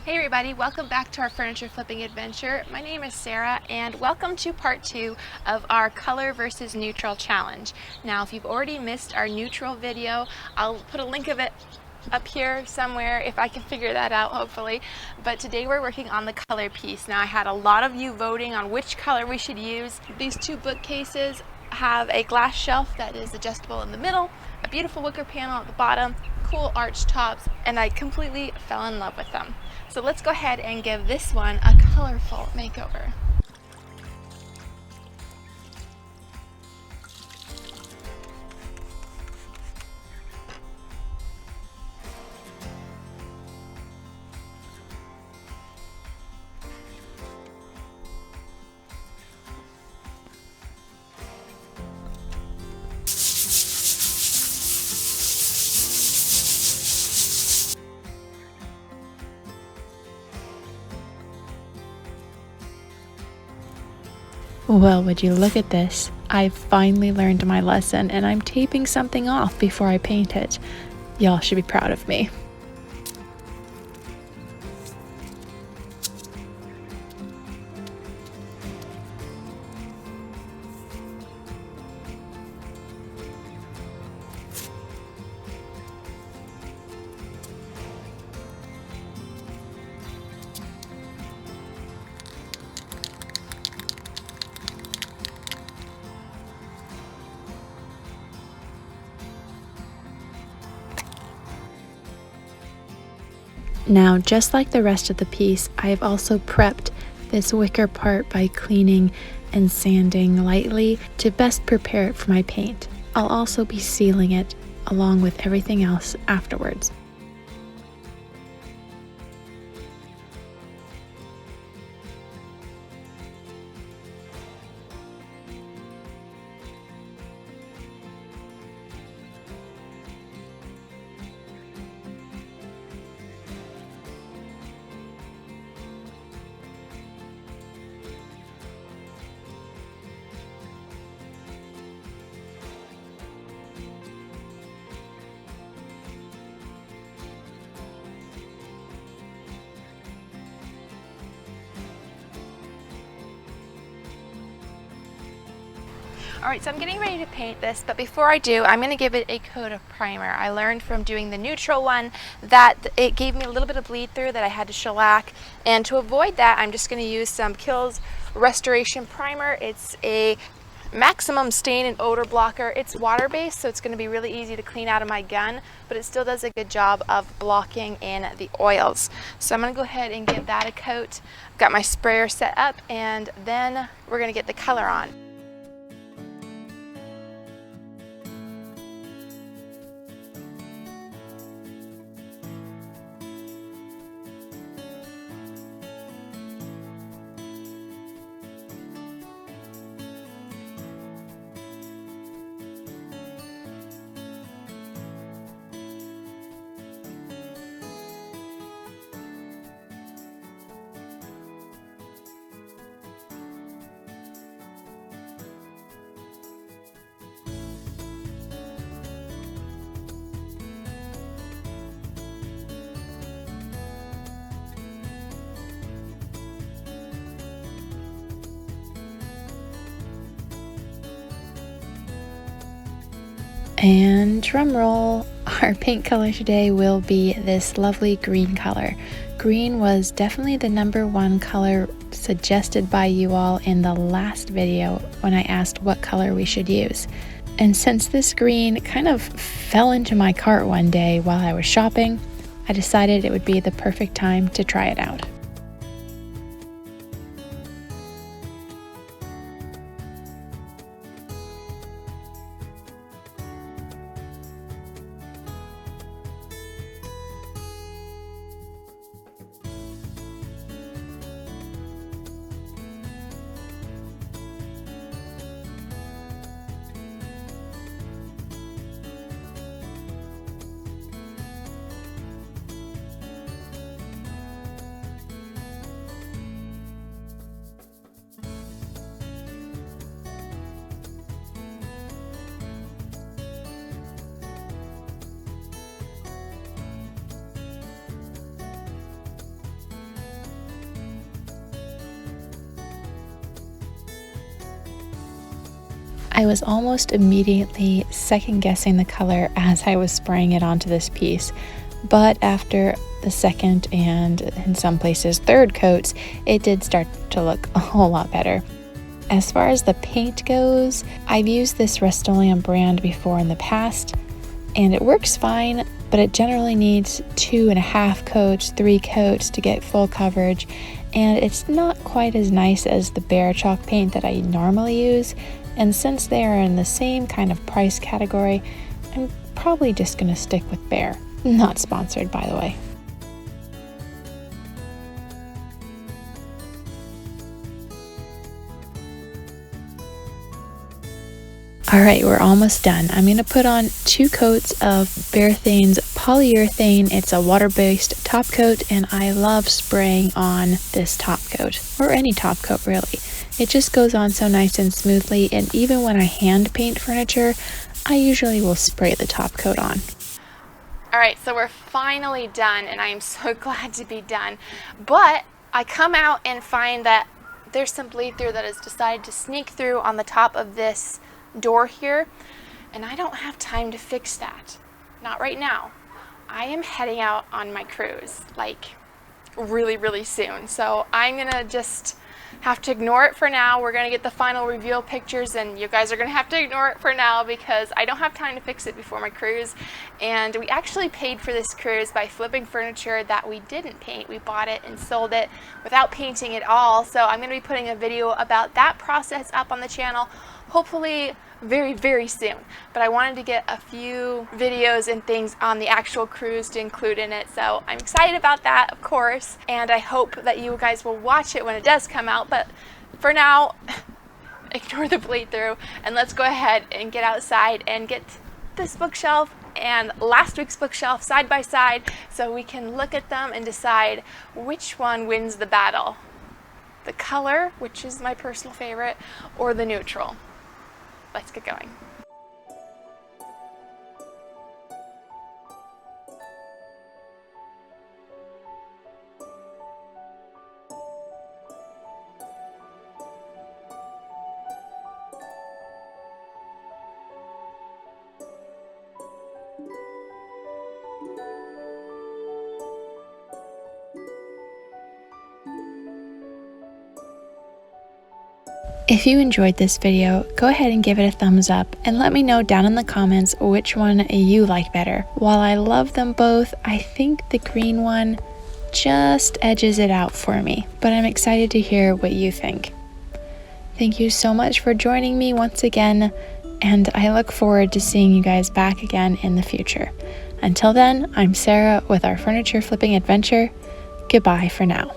Hey everybody, welcome back to our furniture flipping adventure. My name is Sarah and welcome to part 2 of our color versus neutral challenge. Now if you've already missed our neutral video, I'll put a link of it up here somewhere if I can figure that out, hopefully. But today we're working on the color piece. Now I had a lot of you voting on which color we should use. These two bookcases have a glass shelf that is adjustable in the middle, a beautiful wicker panel at the bottom, cool arch tops, and I completely fell in love with them. So let's go ahead and give this one a colorful makeover. Well, would you look at this? I've finally learned my lesson and I'm taping something off before I paint it. Y'all should be proud of me. Now, just like the rest of the piece, I have also prepped this wicker part by cleaning and sanding lightly to best prepare it for my paint. I'll also be sealing it along with everything else afterwards. Alright, so I'm getting ready to paint this, but before I do, I'm going to give it a coat of primer. I learned from doing the neutral one that it gave me a little bit of bleed through that I had to shellac, and to avoid that I'm just going to use some Kills Restoration Primer. It's a maximum stain and odor blocker. It's water based, so it's going to be really easy to clean out of my gun, but it still does a good job of blocking in the oils. So I'm going to go ahead and give that a coat. I've got my sprayer set up, and then we're going to get the color on. And drum roll, our paint color today will be this lovely green color. Green was definitely the #1 color suggested by you all in the last video when I asked what color we should use. And since this green kind of fell into my cart one day while I was shopping, I decided it would be the perfect time to try it out. I was almost immediately second guessing the color as I was spraying it onto this piece, but after the second and in some places third coats, it did start to look a whole lot better. As far as the paint goes, I've used this Rustoleum brand before in the past, and it works fine, but it generally needs 2.5 coats, 3 coats to get full coverage, and it's not quite as nice as the Beige chalk paint that I normally use. And since they are in the same kind of price category, I'm probably just going to stick with Beige. Not sponsored, by the way. Alright, we're almost done. I'm going to put on 2 coats of Bearethane's polyurethane. It's a water-based top coat, and I love spraying on this top coat, or any top coat really. It just goes on so nice and smoothly, and even when I hand paint furniture, I usually will spray the top coat on. Alright, so we're finally done, and I am so glad to be done. But I come out and find that there's some bleed through that has decided to sneak through on the top of this door here, and I don't have time to fix that. Not right now. I am heading out on my cruise, like really soon. So I'm gonna just have to ignore it for now. We're gonna get the final reveal pictures, and you guys are gonna have to ignore it for now because I don't have time to fix it before my cruise. And we actually paid for this cruise by flipping furniture that we didn't paint. We bought it and sold it without painting at all. So I'm gonna be putting a video about that process up on the channel, hopefully very soon. But I wanted to get a few videos and things on the actual cruise to include in it, so I'm excited about that, of course, and I hope that you guys will watch it when it does come out. But for now, ignore the bleed through, and let's go ahead and get outside and get this bookshelf and last week's bookshelf side by side so we can look at them and decide which one wins the battle. The color, which is my personal favorite, or the neutral. Let's get going. If you enjoyed this video, go ahead and give it a thumbs up and let me know down in the comments which one you like better. While I love them both, I think the green one just edges it out for me, but I'm excited to hear what you think. Thank you so much for joining me once again, and I look forward to seeing you guys back again in the future. Until then, I'm Sarah with our furniture flipping adventure. Goodbye for now.